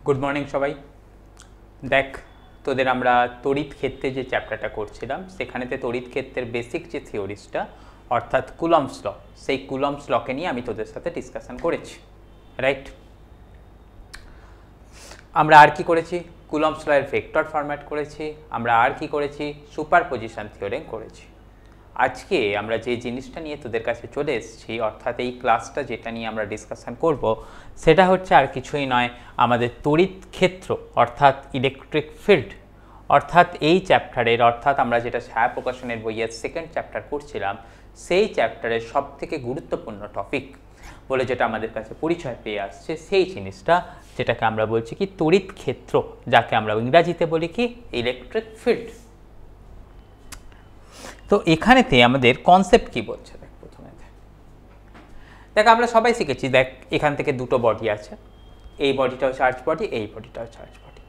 Good morning সবাই। দেখ, তোদের আমরা তড়িৎ ক্ষেত্রে যে চ্যাপ্টারটা করছিলাম সেখানেতে তড়িৎ ক্ষেত্রের বেসিক যে থিওরিসটা অর্থাৎ কুলম্বস ল, সেই কুলম্বস লকে নিয়ে আমি তোদের সাথে ডিসকাশন করেছি, রাইট? আমরা আর কি করেছি? কুলম্বস ল এর ভেক্টর ফরম্যাট করেছি, আমরা আর কি করেছি? সুপারপজিশন থিওরেম করেছি। আজকে আমরা যে জিনিসটা নিয়ে তোদের কাছে চলে এসেছি, অর্থাৎ এই ক্লাসটা যেটা নিয়ে আমরা ডিসকাশন করব, সেটা হচ্ছে আর কিছুই নয়, আমাদের তড়িৎ ক্ষেত্র অর্থাৎ ইলেকট্রিক ফিল্ড। অর্থাৎ এই চ্যাপ্টারের, অর্থাৎ আমরা যেটা ছায়া প্রকাশনের বইয়ের সেকেন্ড চ্যাপ্টার করছিলাম, সেই চ্যাপ্টারের সব থেকে গুরুত্বপূর্ণ টপিক বলে যেটা আমাদের কাছে পরিচয় পেয়ে আসছে, সেই জিনিসটা যেটাকে আমরা বলছি কি তড়িৎ ক্ষেত্র, যাকে আমরা ইংরাজিতে বলি কি ইলেকট্রিক ফিল্ড। তো এখানেতে আমাদের কনসেপ্ট কি বলছে? দেখ, প্রথমে দেখ আমরা সবাই শিখেছি, দেখ এখান থেকে দুটো বডি আছে, এই বডিটাও চার্জ বডি, এই বডিটাও চার্জ বডি।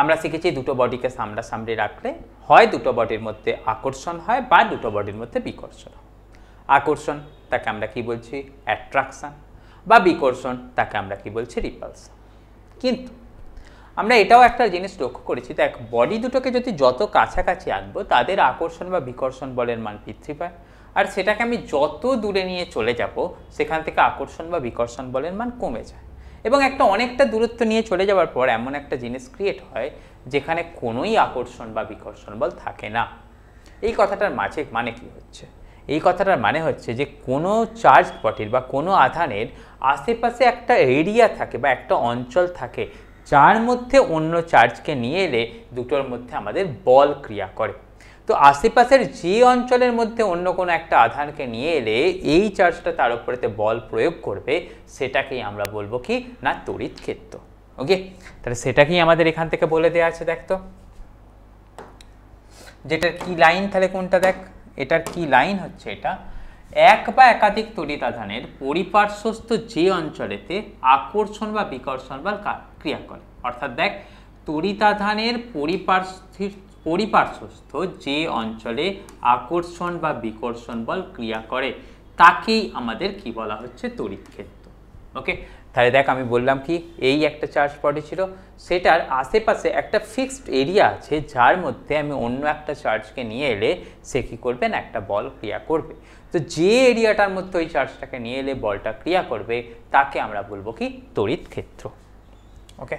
আমরা শিখেছি দুটো বডিকে সামনাসামনি রাখলে হয় দুটো বডির মধ্যে আকর্ষণ হয় বা দুটো বডির মধ্যে বিকর্ষণ হয়। আকর্ষণ তাকে আমরা কি বলছি? অ্যাট্রাকশন। বা বিকর্ষণ তাকে আমরা কি বলছি? রিপালশন। কিন্তু আমরা এটাও একটা জিনিস লক্ষ্য করেছি, দেখ বডি দুটোকে যদি যত কাছাকাছি আনবো তাদের আকর্ষণ বা বিকর্ষণ বলের মান বৃদ্ধি পায়, আর সেটাকে আমি যত দূরে নিয়ে চলে যাব সেখান থেকে আকর্ষণ বা বিকর্ষণ বলের মান কমে যায়, এবং একটা অনেকটা দূরত্ব নিয়ে চলে যাওয়ার পর এমন একটা জিনিস ক্রিয়েট হয় যেখানে কোনোই আকর্ষণ বা বিকর্ষণ বল থাকে না। এই কথাটার মাঝে মানে কি হচ্ছে? এই কথাটার মানে হচ্ছে যে কোনো চার্জ বডির বা কোনো আধানের আশেপাশে একটা এরিয়া থাকে বা একটা অঞ্চল থাকে যার মধ্যে অন্য চার্জকে নিয়ে এলে দুটোর মধ্যে আমাদের বল ক্রিয়া করে। তো আশেপাশের যে অঞ্চলের মধ্যে অন্য কোনো একটা আধানকে নিয়ে এলে এই চার্জটা তার উপরেতে বল প্রয়োগ করবে, সেটাকেই আমরা বলবো কি না তড়িৎ ক্ষেত্র। ওকে, তাহলে সেটাকেই আমাদের এখান থেকে বলে দেওয়া আছে। দেখ তো যেটার কি লাইন, তাহলে কোনটা? দেখ এটার কি লাইন হচ্ছে, এটা এক বা একাধিক তড়িৎ আধানের পরিপার্শ্বস্থ যে অঞ্চলেতে আকর্ষণ বা বিকর্ষণ বল ক্রিয়া করে। অর্থাৎ দেখ তড়িৎ আধানের পরিপার্শ্বস্থ যে অঞ্চলে আকর্ষণ বা বিকর্ষণ বল ক্রিয়া করে তাকেই আমাদের কি বলা হচ্ছে? তড়িৎ ক্ষেত্র। ওকে, তাহলে দেখ আমি বললাম কি এই একটা চার্জ বডি ছিল, সেটার আশেপাশে একটা ফিক্সড এরিয়া আছে যার মধ্যে আমি অন্য একটা চার্জকে নিয়ে এলে সে কী করবে না একটা বল ক্রিয়া করবে। তো যে এরিয়াটার মধ্যে ওই চার্জটাকে নিয়ে এলে বলটা ক্রিয়া করবে তাকে আমরা বলবো কি তড়িৎ ক্ষেত্র। ওকে,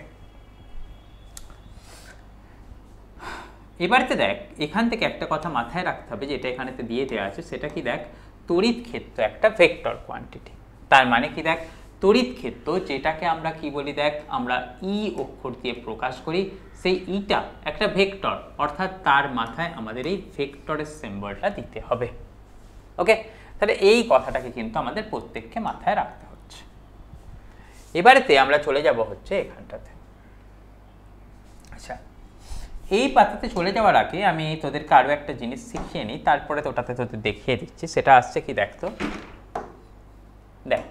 এবারেতে দেখ এখান থেকে একটা কথা মাথায় রাখতে হবে, যেটা এখানেতে দিয়ে দেওয়া আছে, সেটা কি? দেখ তড়িৎ ক্ষেত্র একটা ভেক্টর কোয়ান্টিটি। তার মানে কি? দেখ তড়িৎ ক্ষেত্র যেটাকে আমরা কি বলি? দেখ আমরা ই অক্ষর দিয়ে প্রকাশ করি, সেই ইটা একটা ভেক্টর, অর্থাৎ তার মাথায় আমাদের এই ভেক্টরের সিম্বলটা দিতে হবে। ওকে, তাহলে এই কথাটাকে কিন্তু আমাদের প্রত্যেককে মাথায় রাখতে হচ্ছে। এবারেতে আমরা চলে যাব হচ্ছে এখানটাতে। আচ্ছা, এই পাতাতে চলে যাওয়ার আগে আমি তোদেরকে আরও একটা জিনিস শিখিয়ে নিই, তারপরে তো ওটাতে তোদের দেখিয়ে দিচ্ছি। সেটা আসছে কি? দেখ তো, দেখ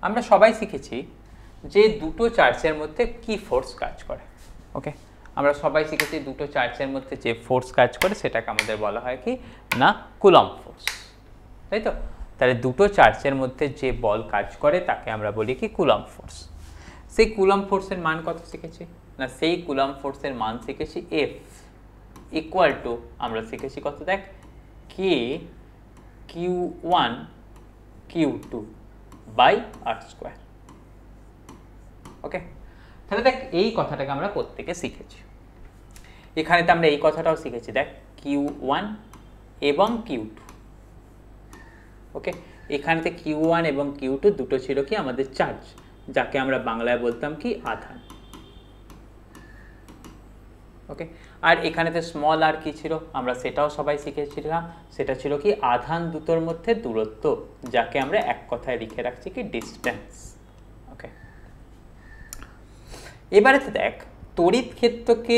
আমরা সবাই শিখেছি যে দুটো চার্জের মধ্যে কি ফোর্স কাজ করে। ওকে, আমরা সবাই শিখেছি দুটো চার্জের মধ্যে যে ফোর্স কাজ করে সেটাকে আমাদের বলা হয় কি না কুলম্ব ফোর্স, তাই তো? তাহলে দুটো চার্জের মধ্যে যে বল কাজ করে তাকে আমরা বলি কি কুলম্ব ফোর্স। সেই কুলম্ব ফোর্সের মান কত শিখেছি না? সেই কুলম্ব ফোর্সের মান শিখেছি এফ ইকুয়াল টু, আমরা শিখেছি কত? দেখ k q one q two by r square. Okay, তাহলে দেখ এই কথাটাকে আমরা প্রত্যেকে শিখেছি। এখানেতে আমরা এই কথাটাও শিখেছি, দেখ কিউ ওয়ান এবং কিউ টু। ওকে, এখানেতে কিউ ওয়ান এবং কিউ টু দুটো ছিল কি আমাদের চার্জ, যাকে আমরা বাংলায় বলতাম কি আধান। ওকে, আর এখানেতে স্মল আর কি ছিল আমরা সেটাও সবাই শিখেছিলাম, সেটা ছিল কি আধান দুটোর মধ্যে দূরত্ব, যাকে আমরা এক কথায় লিখে রাখছি কি ডিস্টেন্স। ওকে, এবারেতে দেখ তড়িৎ ক্ষেত্রকে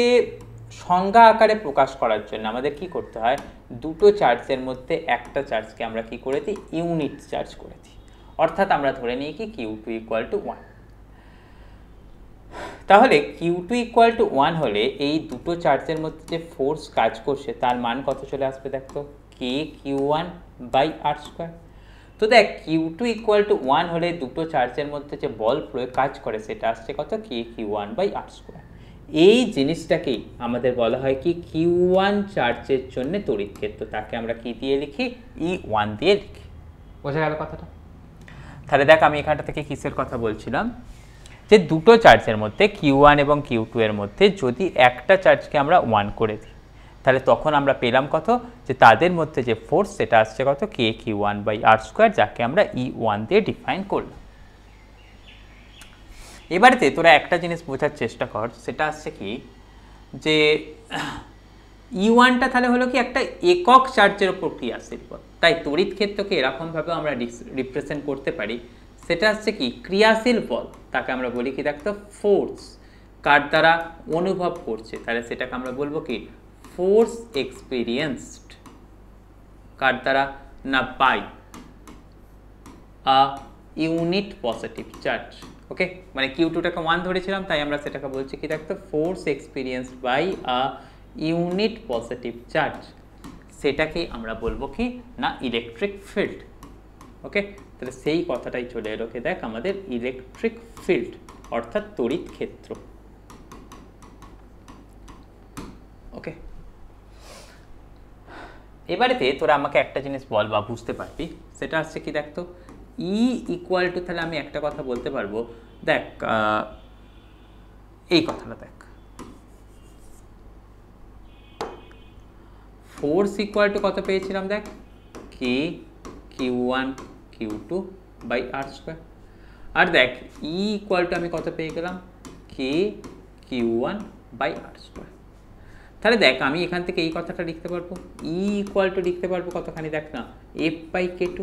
সংজ্ঞা আকারে প্রকাশ করার জন্য আমাদের কি করতে হয়? দুটো চার্জের মধ্যে একটা চার্জকে আমরা কি করে দিই? ইউনিট চার্জ করে দিই। অর্থাৎ আমরা ধরে নিই কি কিউ টু ইকুয়াল টু 1। তাহলে কিউ টু ইকুয়াল টু 1 হলে এই দুটো চার্জের মধ্যে যে ফোর্স কাজ করছে তার মান কত চলে আসবে? দেখো k q one by r square. তো দেখ Q2 ইকুয়াল টু 1 হলে দুটো চার্জের মধ্যে যে বল প্রয়োগ কাজ করে সেটা আসছে কত KQ1/r²। এই জিনিসটাকেই আমাদের বলা হয় কি Q1 চার্জের জন্য তড়িৎ ক্ষেত্র, তাকে আমরা কি দিয়ে লিখি E1 দিয়ে লিখি। বোঝা গেল কথাটা? তাহলে দেখ আমি এখানটা থেকে কিসের কথা বলছিলাম, যে দুটো চার্জের মধ্যে Q1 এবং Q2 এর মধ্যে যদি একটা চার্জকে আমরা 1 করে দিই তাহলে তখন আমরা পেলাম কত, যে তাদের মধ্যে যে ফোর্স সেটা আসছে কত KQ1/r², যাকে আমরা E1 দিয়ে ডিফাইন করলাম। এবারেতে তোরা একটা জিনিস বোঝার চেষ্টা কর, সেটা আসছে কি যে E1টা তাহলে হলো কি একটা একক চার্জের উপর ক্রিয়াশীল বল, তাই তড়িৎ ক্ষেত্রকে এরকমভাবে আমরা রিপ্রেজেন্ট করতে পারি, সেটা হচ্ছে কি ক্রিয়াশীল বল, তাকে আমরা বলি কি দেখতো ফোর্স, কার দ্বারা অনুভব করছে, তাহলে সেটাকে আমরা বলবো কি ফোর্স এক্সপিরিয়েন্সড, কার দ্বারা না by a unit positive charge. Okay, মানে Q2টাকে 1 ধরেছিলাম তাই আমরা সেটাকে বলছি কি দেখতো force experienced by a unit positive charge, সেটাকে আমরা বলবো কি না ইলেকট্রিক ফিল্ড। ওকে, তাহলে সেই কথাটাই চলে এলো কি দেখ আমাদের ইলেকট্রিক ফিল্ড অর্থাৎ তড়িৎ ক্ষেত্র। ওকে, এবারেতে তোরা আমাকে একটা জিনিস বল বা বুঝতে পারবি, সেটা হচ্ছে কি দেখতো E ইকুয়াল টু, তাহলে আমি একটা কথা বলতে পারবো, দেখ এই কথাটা দেখ, ফোর্স ইকুয়াল টু কত পেয়েছিলাম দেখ KQ1 Q2/r², আর দেখ E ইকুয়াল টু আমি কত পেয়ে গেলাম KQ1/r²। তাহলে দেখ আমি এখান থেকে এই কথাটা লিখতে পারবো, E ইকুয়াল টু লিখতে পারবো কতখানি দেখ না F/K2,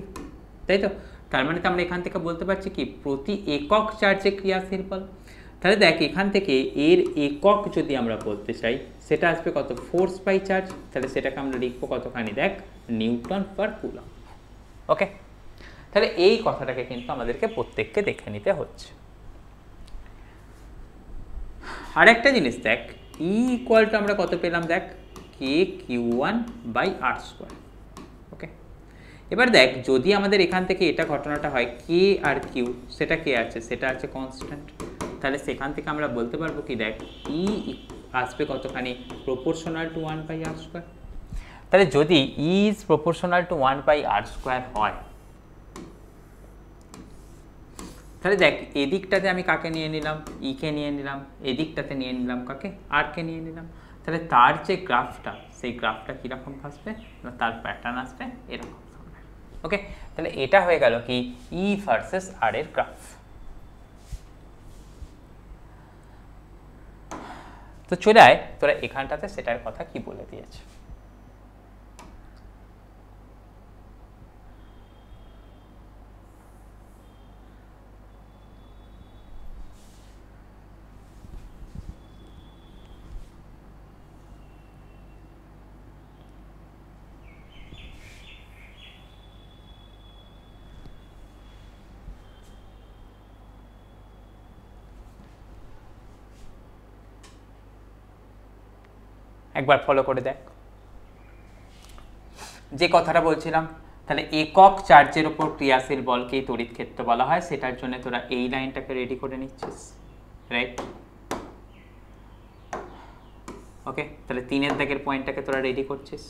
তাই তো? তার মানে তো আমরা এখান থেকে বলতে পারছি কি প্রতি একক চার্জে ক্রিয়াশীল বল। তাহলে দেখ এখান থেকে এর একক যদি আমরা বলতে চাই সেটা আসবে কত ফোর্স বাই চার্জ, তাহলে সেটাকে আমরা লিখবো কতখানি দেখ নিউটন পার কুলম্ব। ওকে, তাহলে এই কথাটাকে কিন্তু আমাদেরকে প্রত্যেককে দেখে নিতে হচ্ছে। আরেকটা জিনিস দেখ E ইকুয়াল টু আমরা কত পেলাম দেখ KQ1/r²। ওকে, এবার দেখ যদি আমাদের এখান থেকে এটা ঘটনাটা হয় K আর Q, সেটা কে আছে, সেটা আছে কনস্ট্যান্ট, তাহলে সেখান থেকে আমরা বলতে পারবো কি দেখ E আসবে কতখানি প্রপোর্শনাল টু 1/r²। তাহলে যদি E is proportional to 1/r² হয় তাহলে দেখ এদিকটাতে আমি কাকে নিয়ে নিলাম E কে নিয়ে নিলাম, এদিকটাতে নিয়ে নিলাম কাকে R কে নিয়ে নিলাম, তাহলে তার যে গ্রাফটা সেই গ্রাফটা কীরকম আসবে না তার প্যাটার্ন আসবে এরকম। ওকে, তাহলে এটা হয়ে গেল কি E ভার্সেস R এর গ্রাফ। তো চলে আয় তোরা এখানটাতে সেটার কথা কি বলে দিয়েছে। একবার ফলো করে দেখ যে কথাটা বলছিলাম, তাহলে একক চার্জের উপর ক্রিয়াশীল বলকেই তড়িৎ ক্ষেত্র বলা হয়, সেটার জন্য তোরা এই লাইনটাকে রেডি করে নিচ্ছিস, রাইট? ওকে, তাহলে 3-এর দাগের পয়েন্টটাকে তোরা রেডি করছিস।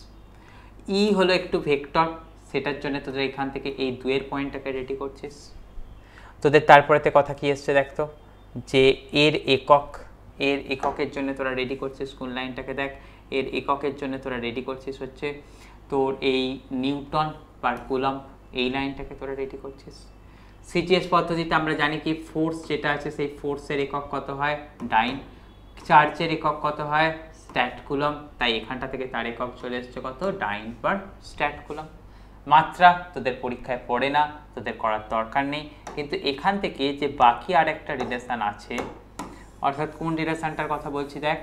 ই হলো একটু ভেক্টর, সেটার জন্য তোদের এখান থেকে এই 2-এর পয়েন্টটাকে রেডি করছিস। তোদের তারপরেতে কথা কি এসছে দেখতো, যে এর এককের জন্য তোরা রেডি করছিস কোন লাইনটাকে দেখ, এর এককের জন্য তোরা রেডি করছিস হচ্ছে তোর এই নিউটন পার কুলম্ব, এই লাইনটাকে তোরা রেডি করছিস। সিজিএস পদ্ধতিতে আমরা জানি কি ফোর্স যেটা আছে সেই ফোর্সের একক কত হয় ডাইন, চার্জের একক কত হয় স্ট্যাট কুলম্ব, তাই এখানটা থেকে তার একক চলে এসছে কত ডাইন পার স্ট্যাট কুলম্ব। মাত্রা তোদের পরীক্ষায় পড়ে না, তোদের করার দরকার নেই, কিন্তু এখান থেকে যে বাকি আর একটা রিলেশন আছে, অর্থাৎ কোন রিলেশনটার কথা বলছি দেখ,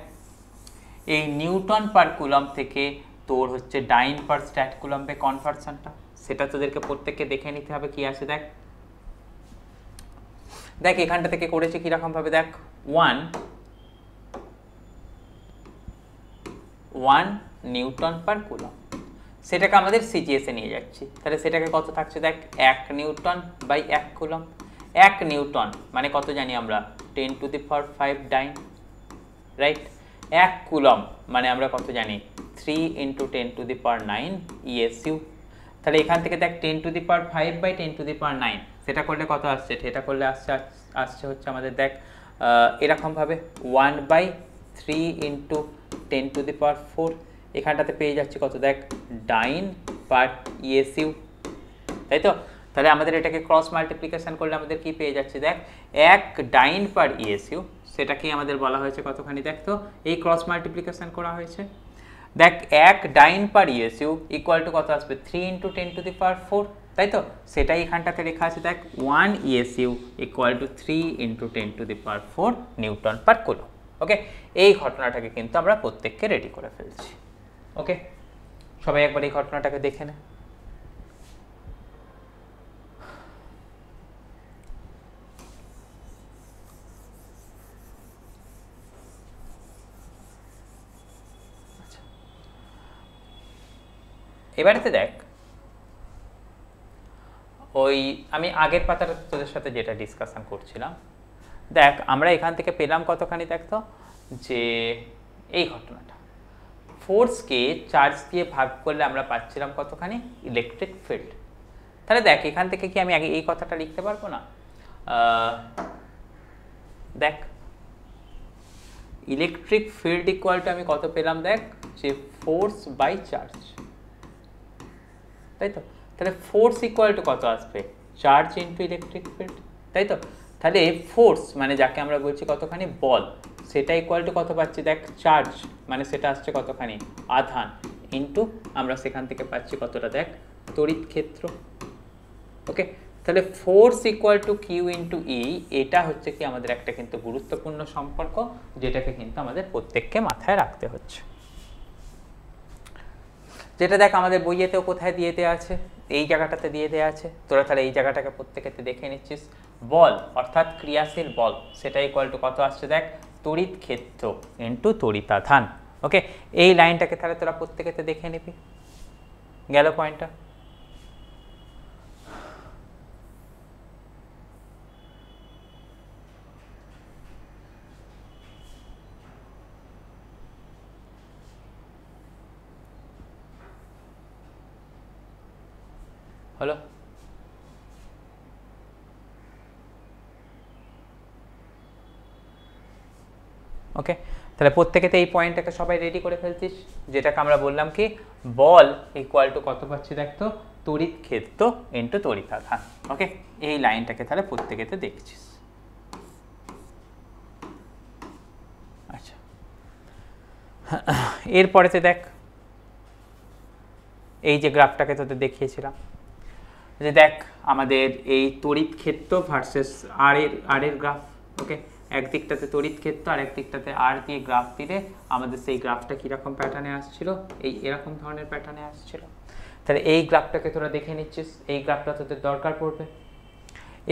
এই নিউটন পার কুলম্ব থেকে তোর হচ্ছে ডাইন পার স্ট্যাট কুলম্বে কনভার্সনটা, সেটা তোদেরকে প্রত্যেককে দেখে নিতে হবে কি আছে দেখ। দেখ এখানটা থেকে করেছে কিরকম ভাবে দেখ, 1 নিউটন পার কুলম্ব, সেটাকে আমাদের সিজিএসে নিয়ে যাচ্ছি, তাহলে সেটাকে কত থাকছে দেখ 1 নিউটন বাই 1 কুলম্ব। 1 নিউটন মানে কত জানি আমরা 10⁵ ডাইন, রাইট। 1 কুলম্ব মানে আমরা কত জানি 3 × 10⁹ ESU। তাহলে এখান থেকে দেখ 10⁵ বাই 10⁹, সেটা করলে কত আসছে, এটা করলে আসছে হচ্ছে আমাদের দেখ এরকমভাবে 1/3 × 10⁴। এখানটাতে পেয়ে যাচ্ছে কত দেখ ডাইন পার ESU, তাই তো। তাহলে আমাদের এটাকে ক্রস মাল্টিপ্লিকেশন করলে আমাদের কি পেয়ে যাচ্ছে দেখ 1 ডাইন পার ESU, সেটাকেই আমাদের বলা হয়েছে কতখানি দেখ তো, এই ক্রস মাল্টিপ্লিকেশন করা হয়েছে। দেখ 1 ডাইন পার ESU ইকুয়াল টু কত আসবে 3 × 10⁴, তাই তো। সেটাই এখানটাতে লেখা আছে দেখ 1 ESU equal to 3 × 10⁴ newton per coulomb. Okay, এই ঘটনাটাকে কিন্তু আমরা প্রত্যেককে রেডি করে ফেলছি। ওকে, সবাই একবার এই ঘটনাটাকে দেখে নে। এবারেতে দেখ ওই আমি আগের পাতাটা তোদের সাথে যেটা ডিসকাশন করছিলাম, দেখ আমরা এখান থেকে পেলাম কতখানি দেখ তো, যে এই ঘটনাটা ফোর্সকে চার্জ দিয়ে ভাগ করলে আমরা পাচ্ছিলাম কতখানি ইলেকট্রিক ফিল্ড। তাহলে দেখ এখান থেকে কি আমি আগে এই কথাটা লিখতে পারবো না, দেখ ইলেকট্রিক ফিল্ড ইকুয়াল টু আমি কত পেলাম দেখ যে ফোর্স বাই চার্জ, তাই তো। তাহলে ফোর্স ইকুয়াল টু কত আসবে চার্জ ইন্টু ইলেকট্রিক ফিল্ড, তাই তো। তাহলে ফোর্স মানে যাকে আমরা বলছি কতখানি বল, সেটা ইকুয়াল টু কত পাচ্ছি দেখ চার্জ মানে সেটা আসছে কতখানি আধান ইন্টু আমরা সেখান থেকে পাচ্ছি কতটা দেখ তড়িৎ ক্ষেত্র। ওকে, তাহলে force equal to q into E, এটা হচ্ছে কি আমাদের একটা কিন্তু গুরুত্বপূর্ণ সম্পর্ক, যেটাকে কিন্তু আমাদের প্রত্যেককে মাথায় রাখতে হচ্ছে। যেটা দেখ আমাদের বইয়েতেও কোথায় দিয়ে দেওয়া আছে, এই জায়গাটাতে দিয়ে দেওয়া আছে। তোরা তাহলে এই জায়গাটাকে প্রত্যেকেতে দেখে নিচ্ছিস, বল অর্থাৎ ক্রিয়াশীল বল সেটা ইকুয়াল টু কত আসছে দেখ তড়িৎ ক্ষেত্র ইন্টু তড়িতাধান। ওকে, এই লাইনটাকে তাহলে তোরা প্রত্যেকেতে দেখে নিবি, গেল পয়েন্টটা। হলো, ওকে। তাহলে প্রত্যেকেতে এই পয়েন্টটাকে সবাই রেডি করে ফেলছিস, যেটাকে আমরা বললাম কি বল ইকুয়াল টু কত পাচ্ছি দেখ তো তড়িৎ ক্ষেত্র ইন্টু তড়িতাধান। ওকে, এই লাইনটাকে তাহলে প্রত্যেকেতে দেখছিস। আচ্ছা, এরপরেতে দেখ এই যে গ্রাফটাকে তোদের দেখিয়েছিলাম, যে দেখ আমাদের এই তড়িৎ ক্ষেত্র ভার্সেস আর এর গ্রাফ। ওকে, একদিকটাতে তড়িৎ ক্ষেত্র আর একদিকটাতে আর দিয়ে গ্রাফ দিলে আমাদের সেই গ্রাফটা কীরকম প্যাটার্নে আসছিল, এই এরকম ধরনের প্যাটার্নে আসছিল। তাহলে এই গ্রাফটাকে তোরা দেখে নিচ্ছিস, এই গ্রাফটা তোদের দরকার পড়বে।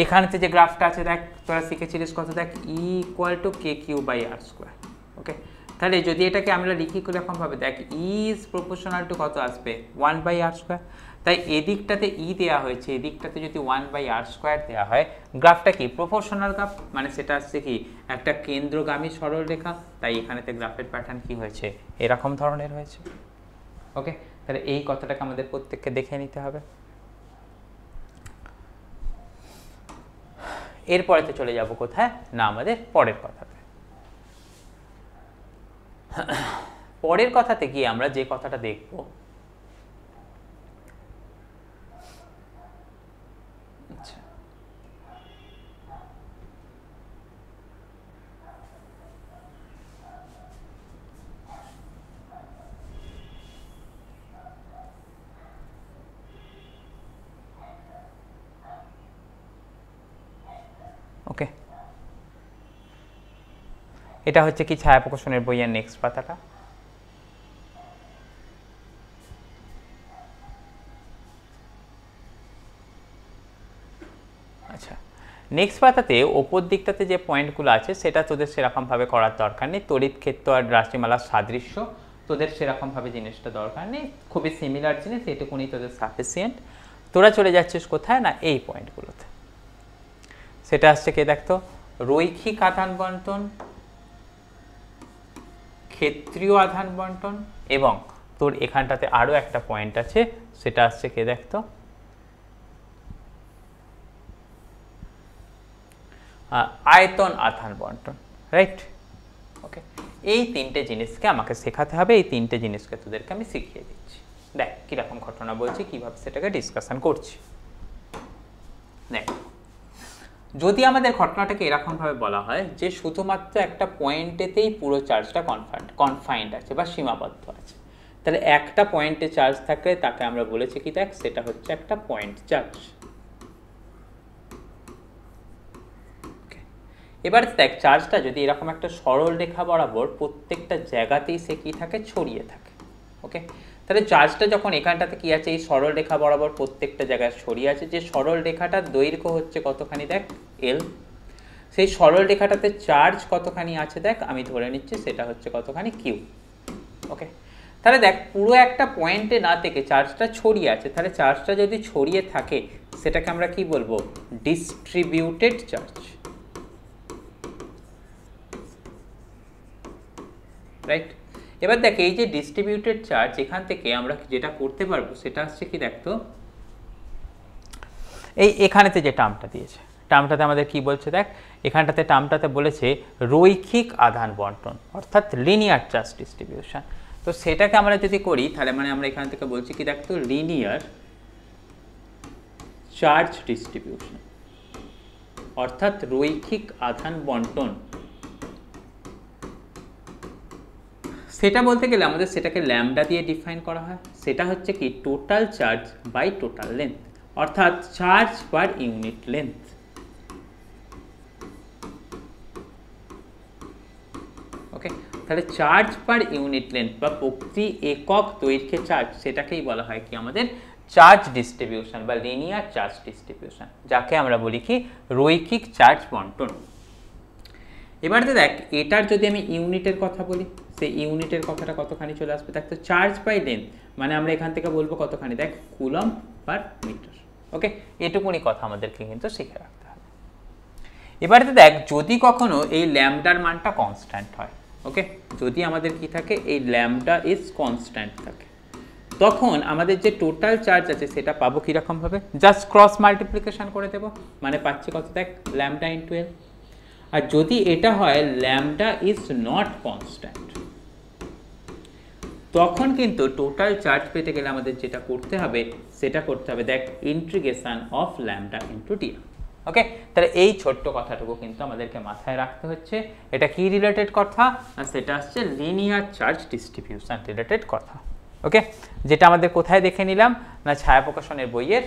এখানেতে যে গ্রাফটা আছে দেখ তোরা শিখেছিলিস কত দেখ ই ইকুয়াল টু KQ/R²। ওকে, তাহলে যদি এটাকে আমরা লিখি এরকমভাবে দেখ ইজ প্রপোর্শনাল টু কত আসবে 1/R²। তাই এদিকটাতে ই দেওয়া হয়েছে, এদিকটাতে যদি 1/R² দেওয়া হয়, গ্রাফটা কি প্রপোর্শনাল গ্রাফ, মানে সেটা আসছে কি একটা কেন্দ্রগামী সরলরেখা। তাই এখানেতে গ্রাফের প্যাটার্ন কি হয়েছে এরকম ধরনের হয়েছে। ওকে, তাহলে এই কথাটাকে আমাদের প্রত্যেককে দেখে নিতে হবে। এরপরেতে চলে যাব কোথায় না আমাদের পরের কথাতে। পরের কথাতে গিয়ে আমরা যে কথাটা দেখব, আচ্ছা ওকে, এটা হচ্ছে কি ছায়া প্রকাশনের বইয়ের নেক্সট পাতাটা। আচ্ছা, নেক্সট পাতাতে ওপর দিকটাতে যে পয়েন্টগুলো আছে সেটা তোদের সেরকমভাবে করার দরকার নেই। তড়িৎ ক্ষেত্র আর রাশিমালার সাদৃশ্য তোদের সেরকমভাবে জিনিসটা দরকার নেই, খুবই সিমিলার জিনিস, এটুকুনি তোদের সাফিসিয়েন্ট। তোরা চলে যাচ্ছিস কোথায় না এই পয়েন্টগুলোতে। সেটা আসছে কে দেখতো, রৈখিক আধান বন্টন, ক্ষেত্রীয় আধান বন্টন, এবং তোর এখানটাতে আরও একটা পয়েন্ট আছে, সেটা আসছে কে দেখতো, আয়তন আধান বন্টন, রাইট? ওকে, এই তিনটে জিনিসকে আমাকে শেখাতে হবে, এই তিনটে জিনিসকে তোদেরকে আমি শিখিয়ে দিচ্ছি। দেখ কীরকম ঘটনা বলছি, কীভাবে সেটাকে ডিসকাশন করছি। দেখ, যদি আমাদের ঘটনাটাকে এরকমভাবে বলা হয় যে শুধুমাত্র একটা পয়েন্টেতেই পুরো চার্জটা কনফাইন্ড আছে বা সীমাবদ্ধ আছে, তাহলে একটা পয়েন্টে চার্জ থাকলে তাকে আমরা বলেছি কি দেখ, সেটা হচ্ছে একটা পয়েন্ট চার্জ। এবার দেখ, চার্জটা যদি এরকম একটা সরল রেখা বরাবর প্রত্যেকটা জায়গাতেই সে কি থাকে, ছড়িয়ে থাকে। ওকে, তাহলে চার্জটা যখন এখানটাতে কি আছে, এই সরল রেখা বরাবর প্রত্যেকটা জায়গায় ছড়িয়ে আছে, যে সরল রেখাটার দৈর্ঘ্য হচ্ছে কতখানি দেখ, এল। সেই সরল রেখাটাতে চার্জ কতখানি আছে দেখ, আমি ধরে নিচ্ছি সেটা হচ্ছে কতখানি, কিউ। ওকে, তাহলে দেখ পুরো একটা পয়েন্টে না থেকে চার্জটা ছড়িয়ে আছে, তাহলে চার্জটা যদি ছড়িয়ে থাকে সেটাকে আমরা কি বলবো, ডিস্ট্রিবিউটেড চার্জ, রাইট? এবার দেখ, এই যে ডিস্ট্রিবিউটেড চার্জ, এখান থেকে আমরা যেটা করতে পারবো সেটা হচ্ছে কি দেখতো, এই এখানেতে যে টার্মটা দিয়েছে, টার্মটাতে আমাদের কি বলছে দেখ, এখানটাতে টার্মটাতে বলেছে রৈখিক আধান বন্টন, অর্থাৎ লিনিয়ার চার্জ ডিস্ট্রিবিউশন। তো সেটাকে আমরা যদি করি তাহলে মানে আমরা এখান থেকে বলছি কি দেখতো, লিনিয়ার চার্জ ডিস্ট্রিবিউশন, অর্থাৎ রৈখিক আধান বন্টন। সেটা বলতে গেলে আমাদের সেটাকে ল্যামডা দিয়ে ডিফাইন করা হয়, সেটা হচ্ছে কি total charge by total length, অর্থাৎ charge per unit length. Okay, তাহলে চার্জ পার ইউনিট লেন্থ বা প্রতি একক দৈর্ঘ্যে চার্জ, সেটাকেই বলা হয় কি আমাদের চার্জ ডিস্ট্রিবিউশন বা লিনিয়ার চার্জ ডিস্ট্রিবিউশন, যাকে আমরা বলি কি রৈখিক চার্জ বন্টন। এবার দেখ, এটার যদি আমি ইউনিটের কথা বলি, সেই ইউনিটের কথাটা কতখানি চলে আসবে দেখ, তো চার্জ বাই লেন্থ মানে আমরা এখান থেকে বলবো কতখানি দেখ, কুলম্ব পার মিটার। ওকে, এটুকুনি কথা আমাদেরকে কিন্তু শিখে রাখতে হবে। এবারে দেখ, যদি কখনো এই ল্যামডার মানটা কনস্ট্যান্ট হয়, ওকে, যদি আমাদের কি থাকে, এই ল্যামডা ইজ কনস্ট্যান্ট থাকে, তখন আমাদের যে টোটাল চার্জ আছে সেটা পাবো কীরকমভাবে, জাস্ট ক্রস মাল্টিপ্লিকেশন করে দেবো, মানে পাচ্ছি কত দেখ, ল্যামডা ইন্টু এল। আর যদি এটা হয় ল্যামডা ইজ নট কনস্ট্যান্ট, তখন কিন্তু টোটাল চার্জ পেতে গেলে আমাদের যেটা করতে হবে সেটা করতে হবে দেখ, integration of lambda into d. Okay, তাহলে এই ছোট্ট কথাটুকু কিন্তু আমাদেরকে মাথায় রাখতে হচ্ছে। এটা কি রিলেটেড কথা, আর সেটা হচ্ছে লিনিয়ার চার্জ ডিস্ট্রিবিউশন রিলেটেড কথা। ওকে, যেটা আমাদের কোথায় দেখে নিলাম না, ছায়া প্রকাশনের বইয়ের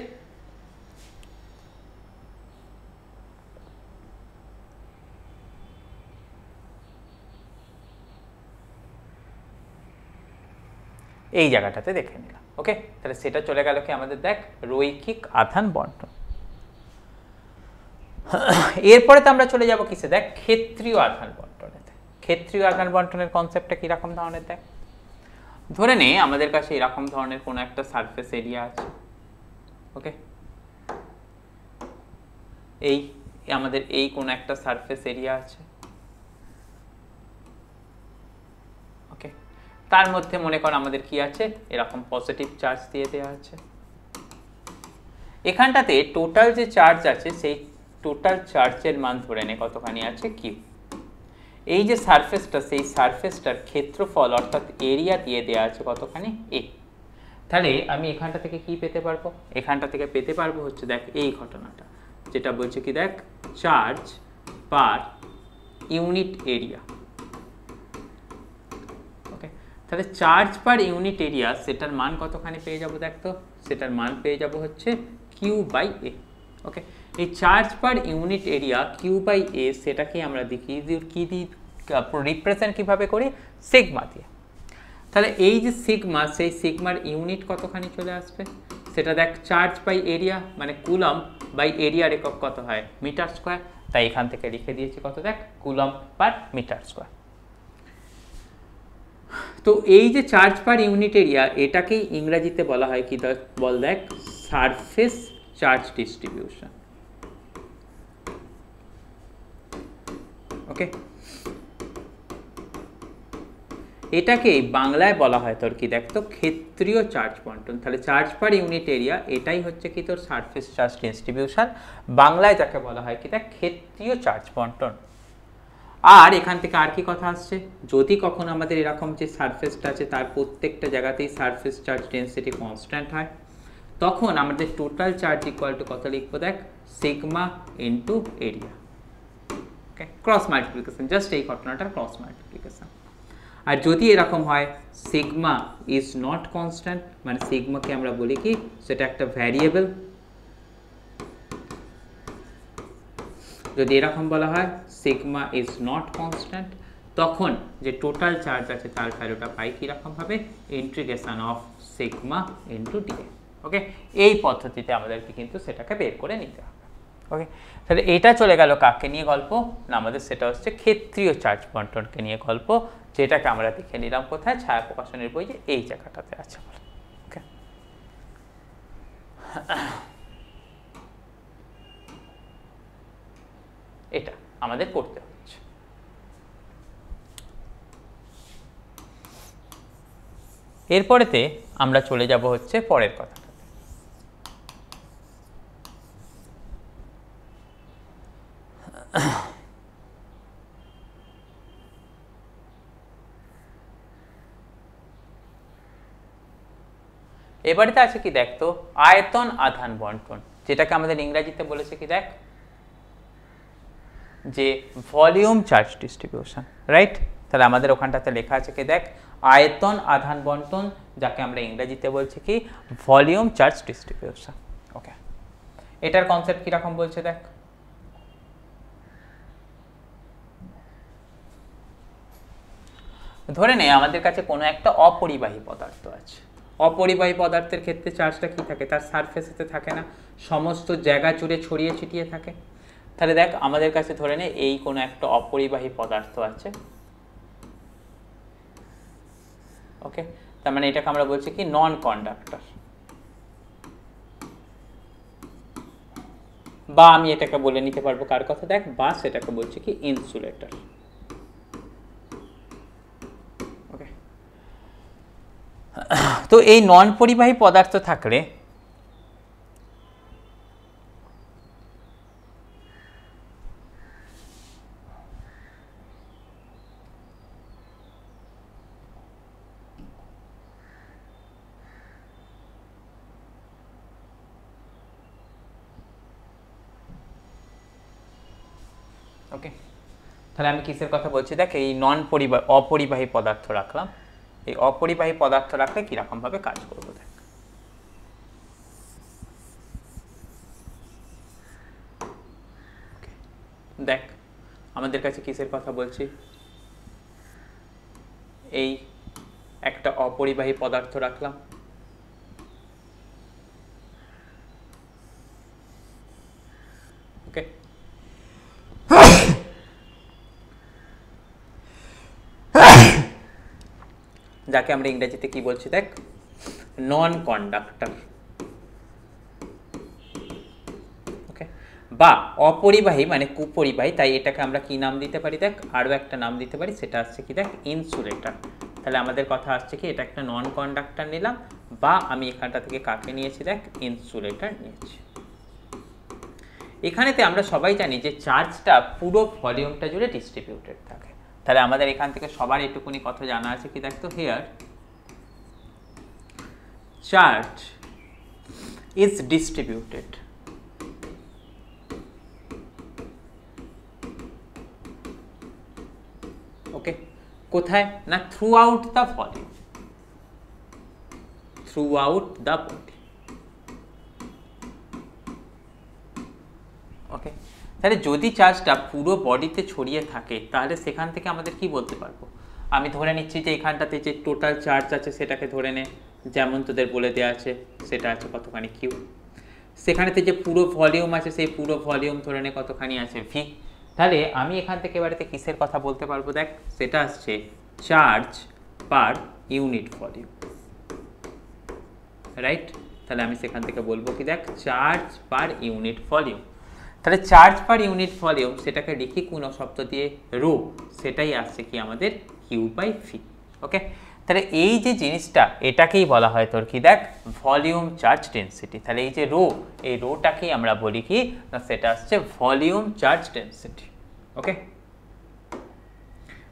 এই জায়গাটাতে দেখে নিলাম। ওকে, তাহলে সেটা চলে গেল কি আমাদের দেখ, রৈখিক আধান বন্টন। এরপরে তো আমরা চলে যাব কিসে দেখ, ক্ষেত্রীয় আধান বন্টনেতে। ক্ষেত্রীয় আধান বন্টনের কনসেপ্টটা কিরকম ধরনের দেখ, ধরে নে আমাদের কাছে এরকম ধরনের কোনো একটা সারফেস এরিয়া আছে। ওকে, এই আমাদের এই কোনো একটা সারফেস এরিয়া আছে। ওকে, তার মধ্যে মনে কর আমাদের কি আছে, এরকম পজিটিভ চার্জ দিয়ে দেওয়া আছে। এখানটাতে টোটাল যে চার্জ আছে সেই টোটাল চার্জের মান ধরে নে কতখানি আছে, কিউ। এই যে সারফেসটা, সেই সারফেসটার ক্ষেত্রফল অর্থাৎ এরিয়া দিয়ে দেওয়া আছে কতখানি, এ। তাহলে আমি এখানটা থেকে কি পেতে পারবো, এখানটা থেকে পেতে পারবো হচ্ছে দেখ এই ঘটনাটা, যেটা বলছে কি দেখ, চার্জ পার ইউনিট এরিয়া। ওকে, তাহলে চার্জ পার ইউনিট এরিয়া সেটার মান কতখানি পেয়ে যাবো দেখ, তো সেটার মান পেয়ে যাবো হচ্ছে কিউ বাই এ। ওকে, এই charge per unit area q by a, সেটাকে আমরা দেখি কি দিই, রিপ্রেজেন্ট কিভাবে করি, সিগমা দিয়ে। তাহলে এই যে সিগমা, সেই সিগমার ইউনিট কতখানি চলে আসবে, সেটা দেখ চার্জ বাই এরিয়া, মানে কুলম্ব বাই এরিয়ার একক কত হয়, মিটার স্কোয়ার। তাই এখান থেকে লিখে দিয়েছি কত দেখ, কুলম্ব পার মিটার স্কোয়ার। তো এই যে চার্জ পার ইউনিট এরিয়া, এটাকেই ইংরেজিতে বলা হয় কি বল দেখ, সারফেস চার্জ ডিস্ট্রিবিউশন। ওকে, এটাকে বাংলায় বলা হয় তোর কি দেখ তো, ক্ষেত্রীয় চার্জ বন্টন। তাহলে চার্জ পার ইউনিট এরিয়া এটাই হচ্ছে কি তোর সারফেস চার্জ ডিস্ট্রিবিউশন, বাংলায় যাকে বলা হয় কি দেখ ক্ষেত্রীয় চার্জ বন্টন। আর এখান থেকে আর কি কথা আসছে, যদি কখনো আমাদের এরকম যে সারফেসটা আছে তার প্রত্যেকটা জায়গাতেই সারফেস চার্জ ডেন্সিটি কনস্ট্যান্ট হয়, তখন আমাদের টোটাল চার্জ ইকুয়াল টু কত লিখবো দেখ, সিগমা ইন্টু এরিয়া। ওকে, ক্রস মাল্টিপ্লিকেশন, জাস্ট এই ঘটনাটার ক্রস মাল্টিপ্লিকেশন। আর যদি এরকম হয় সিগমা ইজ নট কনস্ট্যান্ট, মানে সিগমাকে আমরা বলি কি সেটা একটা ভ্যারিয়েবল, যদি এরকম বলা হয় সিগমা ইজ নট কনস্ট্যান্ট, তখন যে টোটাল চার্জ আছে তার ভ্যালুটা পাই কীরকম ভাবে, integration of sigma into d a. Okay, এই পদ্ধতিতে আমাদেরকে কিন্তু সেটাকে বের করে নিতে হবে। ওকে, তাহলে এটা চলে গেল কাকে নিয়ে গল্প না, আমাদের সেটা হচ্ছে ক্ষেত্রীয় চার্জ বন্টনকে নিয়ে গল্প, যেটাকে আমরা দেখে নিলাম কোথায়, ছায়া প্রকাশনের বইয়ে এই জায়গাটাতে আছে বলে। ওকে, এটা আমাদের করতে হচ্ছে। এরপরেতে আমরা চলে যাব হচ্ছে পরের কথাটাতে। এবারেতে আছে কি দেখ তো, আয়তন আধান বন্টন, যেটাকে আমাদের ইংরেজিতে বলেছে কি দেখ, যে ভলিউম চার্জ ডিস্ট্রিবিউশন, রাইট? তাহলে আমাদের ওখানটাতে লেখা আছে কি দেখ, আয়তন আধান বন্টন, যাকে আমরা ইংরেজিতে বলছি কি ভলিউম চার্জ ডিস্ট্রিবিউশন। ওকে, এটার কনসেপ্ট কিরকম বলছে দেখ, ধরে নে আমাদের কাছে কোনো একটা অপরিবাহী পদার্থ আছে। অপরিবাহী পদার্থের ক্ষেত্রে চার্জটা কি থাকে, তার সারফেসেতে থাকে না, সমস্ত জায়গা জুড়ে ছড়িয়ে ছিটিয়ে থাকে। তাহলে দেখ আমাদের কাছে ধরে নে এই কোনো একটা অপরিবাহী পদার্থ আছে। ওকে, তার মানে এটাকে আমরা বলছি কি নন কন্ডাক্টর, বা আমি এটাকে বলে নিতে পারবো কার কথা দেখ, বা সেটাকে বলছি কি ইনসুলেটর। ওকে, তো এই নন পরিবাহী পদার্থ থাকলে ওকে, তাহলে আমি কিসের কথা বলছি দেখ, এই অপরিবাহী পদার্থ রাখলাম। এই অপরিবাহী পদার্থ রাখলে কিরকম ভাবে কাজ করবো দেখ, দেখ আমাদের কাছে কিসের কথা বলছি, এই একটা অপরিবাহী পদার্থ রাখলাম। ওকে, যাকে আমরা ইংরেজিতে কি বলছি দেখ, নন কন্ডাক্টর। ওকে, বা অপরিবাহী মানে কুপরিবাহী, তাই এটাকে আমরা কি নাম দিতে পারি দেখ, আরও একটা নাম দিতে পারি, সেটা আসছে কি দেখ ইনসুলেটর। তাহলে আমাদের কথা আসছে কি এটা একটা নন কন্ডাক্টর নিলাম, বা আমি এখানটা থেকে কাকে নিয়েছি দেখ, ইনসুলেটর নিয়েছি। এখানেতে আমরা সবাই জানি যে চার্জটা পুরো ভলিউমটা জুড়ে ডিস্ট্রিবিউটেড থাকে। তাহলে আমাদের এখান থেকে সবার এটুকুনি কথা জানা আছে কি দেখতো, here charge is distributed okay, কোথায় না, throughout the volume, throughout the body. Okay, তাহলে যদি চার্জটা পুরো বডিতে ছড়িয়ে থাকে তাহলে সেখান থেকে আমাদের কি বলতে পারবো, আমি ধরে নিচ্ছি যে এখানটাতে যে টোটাল চার্জ আছে সেটাকে ধরে নে, যেমন তোদের বলে দেওয়া আছে সেটা আছে কতখানি কিউ, সেখানেতে যে পুরো ভলিউম আছে সেই পুরো ভলিউম ধরে নে কতখানি আছে ভি। তাহলে আমি এখান থেকে এবারেতে কিসের কথা বলতে পারবো দেখ, সেটা আসছে charge per unit volume, right? তাহলে আমি সেখান থেকে বলবো কি, দেখ চার্জ পার ইউনিট ভলিউম। তাহলে চার্জ পার ইউনিট ভলিউম সেটাকে লিখি কোন শব্দ দিয়ে, রো, সেটাই আসছে কি আমাদের কিউ বাই ভি। ওকে, তাহলে এই যে জিনিসটা এটাকেই বলা হয় তোর কি, দেখ ভলিউম চার্জ ডেন্সিটি। তাহলে এই যে রো, এই রোটাকেই আমরা বলি কি না, সেটা আসছে ভলিউম চার্জ ডেন্সিটি। ওকে,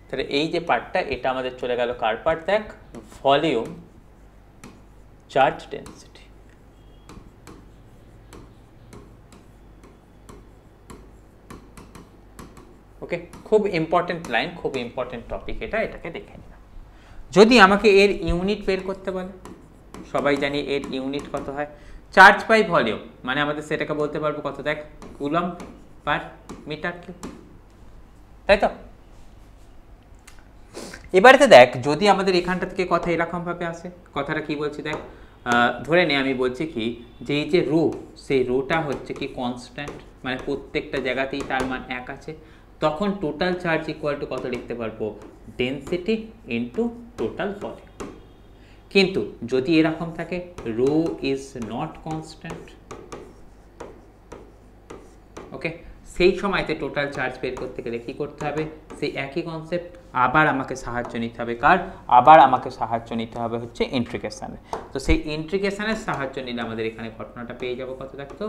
তাহলে এই যে পার্টটা এটা আমাদের চলে গেল কার পার্ট, দেখ ভলিউম চার্জ ডেন্সিটি। ওকে, খুব ইম্পর্টেন্ট লাইন, খুব ইম্পর্টেন্ট টপিক এটা, এটাকে দেখে নিলাম। যদি আমাকে এর ইউনিট বের করতে বলে, সবাই জানি এর ইউনিট কত হয়, চার্জ বাই ভলিউম, মানে আমাদের সেটাকে বলতে পারবো কত, দেখ কুলম্ব পার মিটার কিউব, তাই তো? এবারেতে দেখ যদি আমাদের এখানটা থেকে কথা এরকম ভাবে আসে, কথাটা কি বলছি দেখ, ধরে নে আমি বলছি কি যে এই যে রো, সেই রোটা হচ্ছে কি কনস্ট্যান্ট, মানে প্রত্যেকটা জায়গাতেই তার মান 1 আছে, তখন টোটাল চার্জ ইকুয়াল টু কত লিখতে পারবো, ডেন্সিটি ইনটু টোটাল ভলিউম। কিন্তু যদি এরকম থাকে রো ইজ নট কনস্ট্যান্ট, ওকে, সেই সময়তে টোটাল চার্জ বের করতে গেলে কী করতে হবে, সেই একই কনসেপ্ট, আবার আমাকে সাহায্য নিতে হবে কার, আবার আমাকে সাহায্য নিতে হবে হচ্ছে ইন্টিগ্রেশনের। তো সেই ইন্টিগ্রেশনের সাহায্য নিলে আমাদের এখানে ঘটনাটা পেয়ে যাবো কত, দেখতো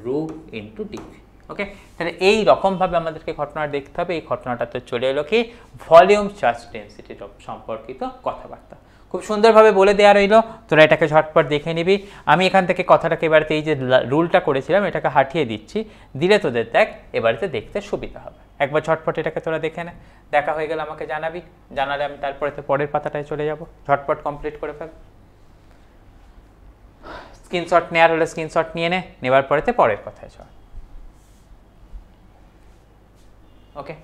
রো ইন্টু ডিভি। ওকে, তাহলে এই রকমভাবে আমাদেরকে ঘটনা দেখতে হবে। এই ঘটনাটা তো চলে এলো কি ভলিউম চার্জ ডেন্সিটি সম্পর্কিত কথাবার্তা, খুব সুন্দরভাবে বলে দেওয়া রইলো, তোরা এটাকে ঝটপট দেখে নিবি। আমি এখান থেকে কথাটাকে এবারেতে এই যে রুলটা করেছিলাম এটাকে হাঁটিয়ে দিচ্ছি, দিলে তোদের দেখ এবারেতে দেখতে সুবিধা হবে। একবার ঝটপট এটাকে তোরা দেখে নে, দেখা হয়ে গেলে আমাকে জানাবি, জানালে আমি তারপরে পরের পাতাটায় চলে যাব, ঝটপট কমপ্লিট করে ফেল। স্ক্রিনশট নেওয়ার হলে স্ক্রিনশট নিয়ে নে, নেওয়ার পরেতে পরের কথায় চল। ওকে,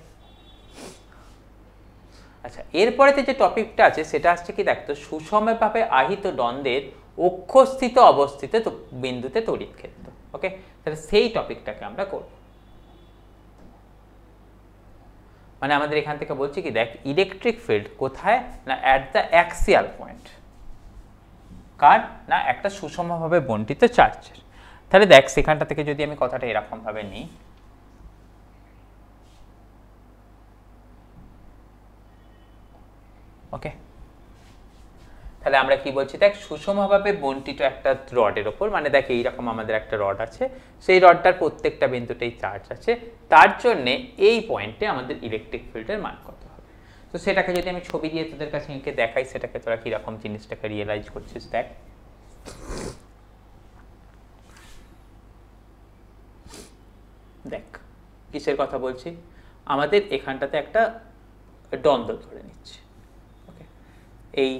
আচ্ছা, এরপরেতে যে টপিকটা আছে সেটা আসছে কি, দেখতো সুষমভাবে আহিত দ্বন্দ্বের অক্ষস্থিত অবস্থিত বিন্দুতে তড়িৎ ক্ষেত্র। ওকে, তাহলে সেই টপিকটাকে আমরা করব। মানে আমাদের এখান থেকে বলছি কি, দেখ ইলেকট্রিক ফিল্ড কোথায় না, অ্যাট দ্য অ্যাক্সিয়াল পয়েন্ট, কার না একটা সুষমভাবে বণ্টিত চার্জের। তাহলে দেখ সেখানটা থেকে যদি আমি কথাটা এরকম ভাবে নিই, ওকে, তাহলে আমরা কি বলছি, দেখ সুষমভাবে বণ্টিত একটা রডের ওপর, মানে দেখ এইরকম আমাদের একটা রড আছে, সেই রডটার প্রত্যেকটা বিন্দুতেই চার্জ আছে, তার জন্য এই পয়েন্টে আমাদের ইলেকট্রিক ফিল্ডের মান কত হবে। তো সেটাকে যদি আমি ছবি দিয়ে তোদের কাছে দেখাই, সেটাকে তোরা কিরকম জিনিসটাকে রিয়েলাইজ করছিস, দেখ দেখ কিসের কথা বলছি, আমাদের এখানটাতে একটা দ্বন্দ্ব ধরে নিচ্ছে। ওকে, এই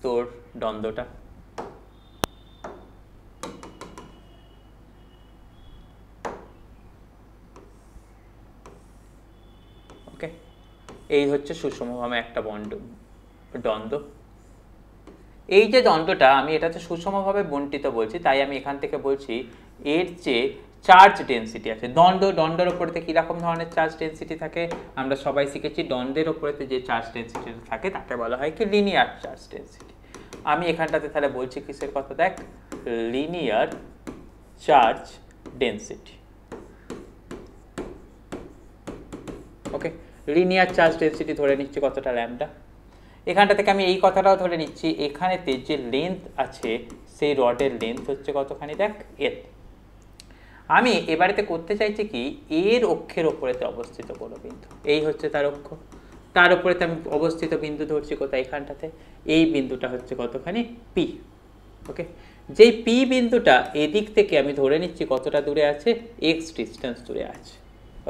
তোর দ্বন্দ্বটা, ওকে, এই হচ্ছে সুষমভাবে একটা দ্বন্দ্ব। এই যে দ্বন্দ্বটা আমি এটাতে সুষমভাবে বণ্টিত বলছি, তাই আমি এখান থেকে বলছি এর যে চার্জ ডেন্সিটি আছে, দ্বন্দ্বের ওপরেতে কীরকম ধরনের চার্জ ডেন্সিটি থাকে, আমরা সবাই শিখেছি দ্বন্দ্বের ওপরেতে যে চার্জ ডেন্সিটি থাকে তাকে বলা হয় কি লিনিয়ার চার্জ ডেন্সিটি। আমি এখানটাতে তাহলে বলছি কিসের কথা, দেখ লিনিয়ার চার্জ ডেন্সিটি। ওকে, লিনিয়ার চার্জ ডেন্সিটি ধরে নিচ্ছি কতটা ল্যাম্বডা। এখানটা থেকে আমি এই কথাটাও ধরে নিচ্ছি, এখানেতে যে লেন্থ আছে সেই রডের লেন্থ হচ্ছে কতখানি, দেখ এর। আমি এবারেতে করতে চাইছি কি, এর অক্ষের ওপরেতে অবস্থিত কোনো বিন্দু, এই হচ্ছে তার অক্ষ, তার উপরেতে আমি অবস্থিত বিন্দু ধরছি কোথায়, এখানটাতে এই বিন্দুটা হচ্ছে কতখানি পি। ওকে, যেই পি বিন্দুটা এদিক থেকে আমি ধরে নিচ্ছি কতটা দূরে আছে, এক্স ডিস্টেন্স দূরে আছে।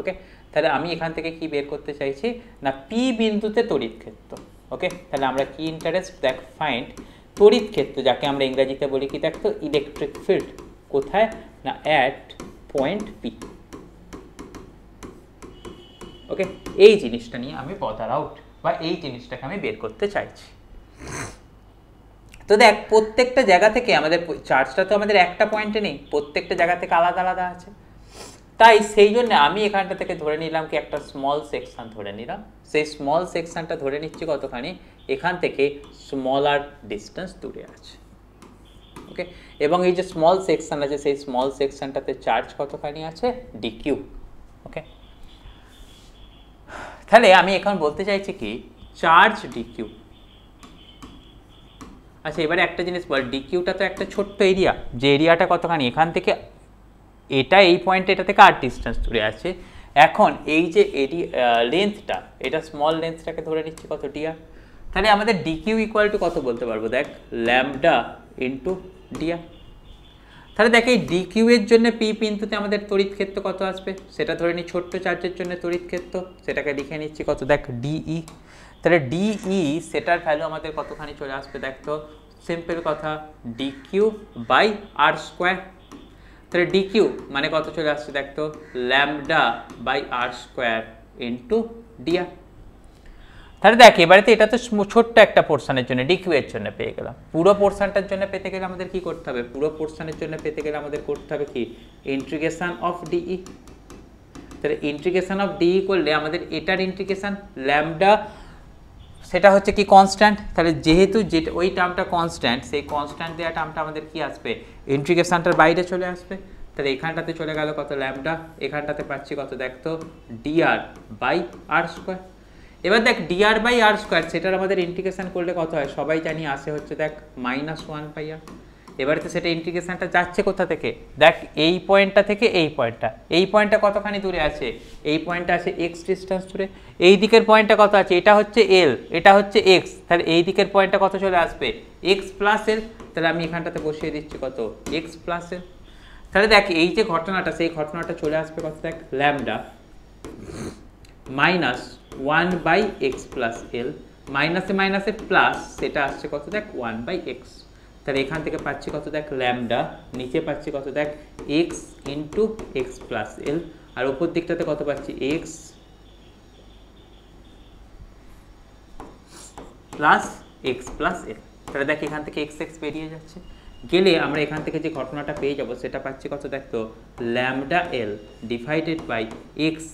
ওকে, তাহলে আমি এখান থেকে কি বের করতে চাইছি না, পি বিন্দুতে তড়িৎ ক্ষেত্র। ওকে, তাহলে আমরা কি ইন্টারেস্ট, দেখ ফাইন্ড তড়িৎ ক্ষেত্র, যাকে আমরা ইংরেজিতে বলি কি, দেখতো ইলেকট্রিক ফিল্ড, কোথায় না অ্যাট পয়েন্ট পি। ওকে, এই জিনিসটা নিয়ে আমি বদার আউট, বা এই জিনিসটাকে আমি বের করতে চাইছি। তো দেখ প্রত্যেকটা জায়গা থেকে আমাদের চার্জটা তো আমাদের একটা পয়েন্টে নেই, প্রত্যেকটা জায়গা থেকে আলাদা আলাদা আছে। তাই সেই জন্য আমি এখানটা থেকে ধরে নিলাম কি একটা স্মল সেকশন ধরে নিলাম, সেই স্মল সেকশনটা ধরে নিচ্ছি কতখানি, এখান থেকে স্মলার ডিস্টেন্স দূরে আছে। ওকে, এবং এই যে স্মল সেকশন আছে সেই স্মল সেকশনটাতে চার্জ কতখানি আছে, ডিকিউ। ওকে, তাহলে আমি এখন বলতে চাইছি কি চার্জ ডিকিউ। আচ্ছা এবারে একটা জিনিস বল, ডিকিউটা তো একটা ছোট্ট এরিয়া, যে এরিয়াটা কতখানি এখান থেকে এটা এই পয়েন্টে এটা থেকে আর ডিস্টেন্স দূরে আছে। এখন এই যে লেন্থটা, এটা স্মল লেন্থটাকে ধরে নিচ্ছি কত, ডিআর। তাহলে আমাদের ডিকিউ ইকুয়াল টু কত বলতে পারবো, দেখ ল্যামডা ইন্টু ডিআর। তাহলে দেখ এই ডিকিউ এর জন্য পি বিন্দুতে আমাদের তড়িৎ ক্ষেত্র কত আসবে, সেটা ধরে নিই ছোট্ট চার্জের জন্য তড়িৎ ক্ষেত্র, সেটাকে লিখে নিচ্ছি কত, দেখ ডিই। তাহলে ডিই সেটার ভ্যালু আমাদের কতখানি চলে আসবে, দেখ তো সিম্পল কথা, ডিকিউ বাই আর স্কোয়ার। তাহলে ডিকিউ মানে কত চলে আসছে, দেখ তো lambda by r square into dr. তাহলে দেখ এবারে তো এটা তো ছোট্ট একটা পোর্শনের জন্য, ডিকিউ এর জন্য পেয়ে গেলাম। পুরো পোর্শনটার জন্য পেতে গেলে আমাদের কি করতে হবে, পুরো পোর্শনের জন্য পেতে গেলে আমাদের করতে হবে কি ইন্টিগ্রেশন অফ ডিই। তাহলে ইন্টিগ্রেশন অফ ডিই করলে আমাদের এটার ইন্টিগ্রেশন ল্যামডা সেটা হচ্ছে কি কনস্ট্যান্ট, তাহলে যেহেতু যেটা ওই টার্মটা কনস্ট্যান্ট, সেই কনস্ট্যান্ট দেওয়া টার্মটা আমাদের কি আসবে, ইন্টিগ্রেশনটার বাইরে চলে আসবে। তাহলে এখানটাতে চলে গেল কত ল্যামডা, এখানটাতে পাচ্ছি কত দেখ তো ডিআর বাই আর স্কোয়ার। এবার দেখ ডিআর বাই আর স্কোয়ার সেটার আমাদের ইন্টিগ্রেশন করলে কত হয়, সবাই জানি আসে হচ্ছে দেখ -1/r। এবারে তো সেটা ইন্টিগ্রেশনটা যাচ্ছে কোথা থেকে, দেখ এই পয়েন্টটা থেকে এই পয়েন্টটা, এই পয়েন্টটা কতখানি দূরে আছে, এই পয়েন্টটা আছে এক্স ডিস্টেন্স দূরে, এই দিকের পয়েন্টটা কত আছে, এটা হচ্ছে এল, এটা হচ্ছে এক্স, তাহলে এই দিকের পয়েন্টটা কত চলে আসবে, এক্স প্লাস এল। তাহলে আমি এখানটাতে বসিয়ে দিচ্ছি কত, এক্স প্লাস এল। তাহলে দেখ এই যে ঘটনাটা, সেই ঘটনাটা চলে আসবে কত, দেখ ল্যামডা -1/x প্লাস এল, মাইনাসে মাইনাসে প্লাস, সেটা আসছে কত দেখ 1/x। তাহলে এখান থেকে পাচ্ছি কত দেখ ল্যামডা, নিচে পাচ্ছি কত দেখ x ইন্টু এক্স প্লাস এল, আর উপর দিকটাতে কত পাচ্ছি x প্লাস এক্স প্লাস এল। তাহলে দেখ এখান থেকে এক্স এক্স বেরিয়ে যাচ্ছে, গেলে আমরা এখান থেকে যে ঘটনাটা পেয়ে যাবো সেটা পাচ্ছি কত দেখ তো lambda l divided by x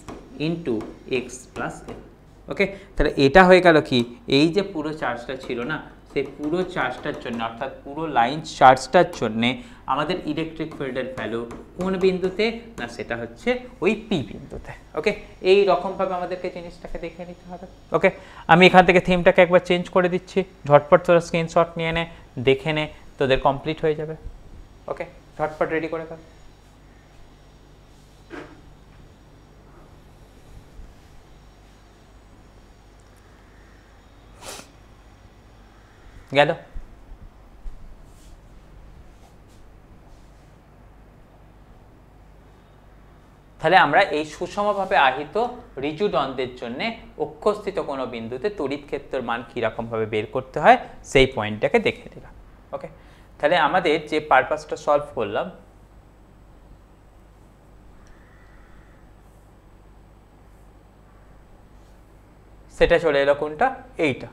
into x plus l. Okay, তাহলে এটা হয়ে গেল কি, এই যে পুরো চার্জটা ছিল না, সেই পুরো চার্জটার জন্য অর্থাৎ পুরো লাইন চার্জটার জন্যে আমাদের ইলেকট্রিক ফিল্ডের ভ্যালু কোন বিন্দুতে না, সেটা হচ্ছে ওই পি বিন্দুতে। ওকে, এই রকমভাবে আমাদেরকে জিনিসটাকে দেখে নিতে হবে। ওকে, আমি এখান থেকে থিমটাকে একবার চেঞ্জ করে দিচ্ছি, ঝটপট তোরা স্ক্রিনশট নিয়ে নে, দেখে নে, তোদের কমপ্লিট হয়ে যাবে। ওকে, ঝটপট রেডি করে ফেল। গেল? তাহলে আমরা এই সুষমভাবে আহিত ঋজু দ্বন্দ্বের জন্য অক্ষস্থিত কোনো বিন্দুতে তড়িৎ ক্ষেত্রের মান কীরকম ভাবে বের করতে হয় সেই পয়েন্টটাকে দেখে নিলাম। ওকে, তাহলে আমাদের যে পারপাসটা সলভ করলাম, সেটা চলে এলো কোনটা, এইটা।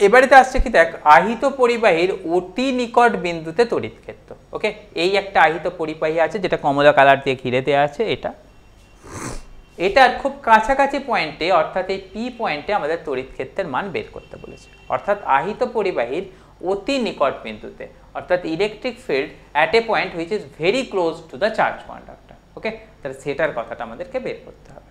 এবারেতে আসছে কি দেখ আহিত পরিবাহীর অতি নিকট বিন্দুতে তড়িৎ ক্ষেত্র। ওকে, এই একটা আহিত পরিবাহী আছে যেটা কমলা কালার দিয়ে ঘিরে দেওয়া আছে, এটার খুব কাছাকাছি পয়েন্টে অর্থাৎ এই পি পয়েন্টে আমাদের তড়িৎ ক্ষেত্রের মান বের করতে বলেছে, অর্থাৎ আহিত পরিবাহীর অতি নিকট বিন্দুতে, অর্থাৎ electric field at a point which is very close to the charge conductor. Okay, তাহলে সেটার কথাটা আমাদেরকে বের করতে হবে।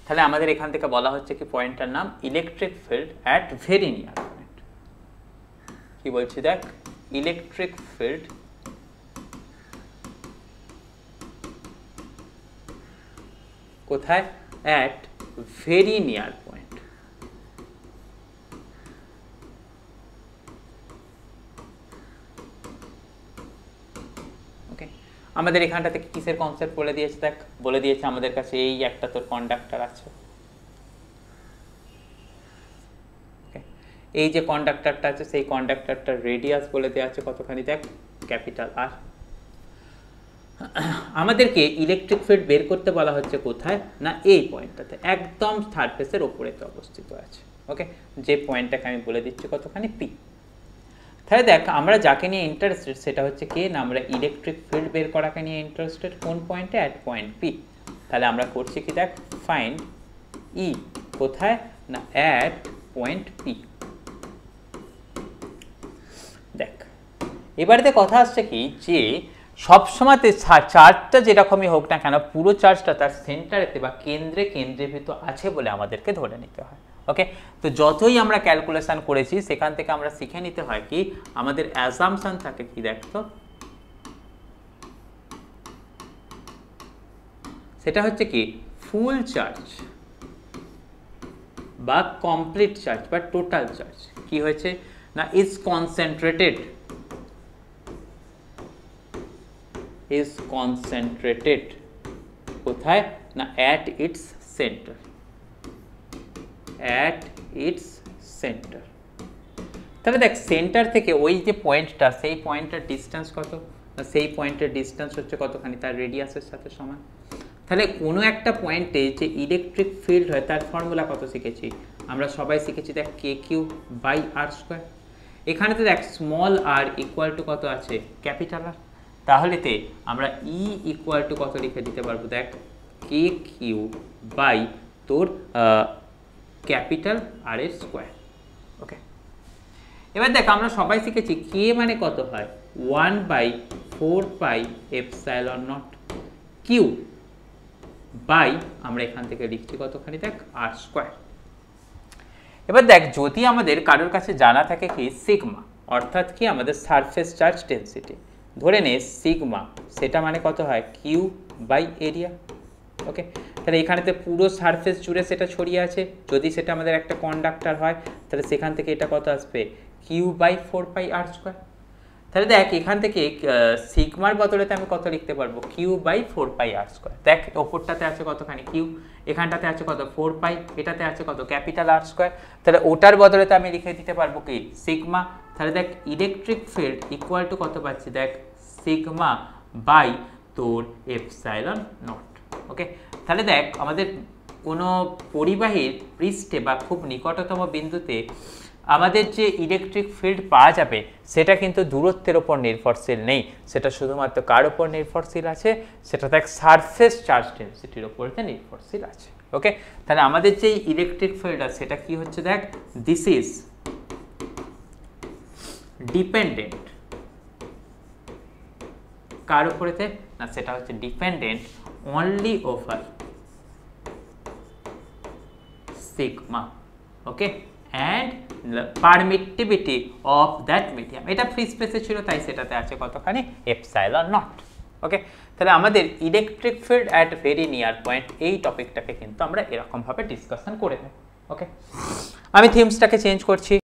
তাহলে আমাদের এখান থেকে বলা হচ্ছে কি পয়েন্টটার নাম electric field at very near point. কি বলছি দেখ, ইলেকট্রিক ফিল্ড কোথায়, অ্যাট ভেরি নিয়ার পয়েন্ট। ওকে, আমাদের এখানটা থেকে কিসের কনসেপ্ট বলে দিয়েছে দেখ, বলে দিয়েছে আমাদের কাছে এই একটা তোর কন্ডাক্টর আছে। এই যে কন্ডাক্টরটা আছে সেই কন্ডাক্টরটার রেডিয়াস বলে দেওয়া আছে কতখানি, দেখ ক্যাপিটাল আর। আমাদেরকে ইলেকট্রিক ফিল্ড বের করতে বলা হচ্ছে কোথায় না এই পয়েন্টটাতে, একদম সারফেসের ওপরে তো অবস্থিত আছে। ওকে, যে পয়েন্টটাকে আমি বলে দিচ্ছি কতখানি পি। তাহলে দেখ আমরা যাকে নিয়ে ইন্টারেস্টেড সেটা হচ্ছে কে না, আমরা ইলেকট্রিক ফিল্ড বের করাকে নিয়ে ইন্টারেস্টেড কোন পয়েন্টে, অ্যাট পয়েন্ট পি। তাহলে আমরা করছি কি দেখ, ফাইন্ড ই কোথায় না অ্যাট পয়েন্ট পি। দেখ এবারেতে কথা আসছে কি যে সবসময়তে চার্জটা যেরকমই হোক না কেন পুরো চার্জটা তার সেন্টারেতে বা কেন্দ্রে কেন্দ্রীভূত আছে বলে আমাদেরকে ধরে নিতে হয়। ওকে, তো যতই আমরা ক্যালকুলেশন করেছি সেখান থেকে আমরা শিখে নিতে হয় কি আমাদের অ্যাজাম্পশন থাকে কি দেখতো, সেটা হচ্ছে কি ফুল চার্জ বা কমপ্লিট চার্জ বা টোটাল চার্জ কি হয়েছে না ইজ কনসেন্ট্রেটেড কোথায় না অ্যাট ইটস সেন্টার, তাহলে দেখ সেন্টার থেকে ওই যে পয়েন্টটা সেই পয়েন্টের ডিস্টেন্স কত, সেই পয়েন্টের ডিস্টেন্স হচ্ছে কতখানি তার রেডিয়াসের সাথে সমান। তাহলে কোনো একটা পয়েন্টে যে ইলেকট্রিক ফিল্ড হয় তার ফর্মুলা কত শিখেছি আমরা সবাই শিখেছি দেখ k Q by r square. এখানে তো দেখ স্মল আর ইকুয়াল টু কত আছে ক্যাপিটাল আর, তাহলেতে আমরা ই ইকুয়াল টু কত লিখে দিতে পারবো দেখ কে কিউ বাই তোর ক্যাপিটাল আর এর স্কোয়ার। ওকে, এবার দেখ আমরা সবাই শিখেছি কে মানে কত হয় 1/4πε0 কিউ বাই আমরা এখান থেকে লিখছি কতখানি দেখ আর স্কোয়ার। এবার দেখ যদি আমাদের কারোর কাছে জানা থাকে কি সিগমা অর্থাৎ কি আমাদের সারফেস চার্জ ডেনসিটি, ধরে নে সিগমা সেটা মানে কত হয় কিউ বাই এরিয়া। ওকে, তাহলে এখানেতে পুরো সারফেস জুড়ে সেটা ছড়িয়ে আছে, যদি সেটা আমাদের একটা কন্ডাক্টর হয় তাহলে সেখান থেকে এটা কত আসবে কিউ বাই 4πr স্কোয়ার। তাহলে দেখ এখান থেকে সিগমার বদলেতে আমি কত লিখতে পারবো কিউ বাই 4πr স্কোয়ার। দেখ ওপরটাতে আছে কতখানি কিউ, এখানটাতে আছে কত 4π, এটাতে আছে কত ক্যাপিটাল আর স্কোয়ার, তাহলে ওটার বদলেতে আমি লিখে দিতে পারবো কি সিগমা। তাহলে দেখ ইলেকট্রিক ফিল্ড ইকুয়াল টু কত পাচ্ছি দেখ সিগমা বাই তোর এপসাইলন নট। ওকে, তাহলে দেখ আমাদের কোনো পরিবাহীর পৃষ্ঠে বা খুব নিকটতম বিন্দুতে আমাদের যে ইলেকট্রিক ফিল্ড পাওয়া যাবে সেটা কিন্তু দূরত্বের ওপর নির্ভরশীল নেই, সেটা শুধুমাত্র কার ওপর নির্ভরশীল আছে, সেটা দেখ সারফেস চার্জ ডেনসিটির ওপরতে নির্ভরশীল আছে। ওকে, তাহলে আমাদের যে ইলেকট্রিক ফিল্ড আছে সেটা কি হচ্ছে দেখ দিস ইজ ডিপেন্ডেন্ট কার উপরেতে না, সেটা হচ্ছে dependent only over sigma. Okay, and permittivity of that medium, এটা ফ্রি স্পেসে ছিল তাই সেটাতে আছে কতখানি এপসাইলন নট। ওকে, তাহলে আমাদের electric field at very near point এই টপিকটাকে কিন্তু আমরা এরকমভাবে ডিসকাশন করে নেব। ওকে, আমি থিমসটাকে চেঞ্জ করছি,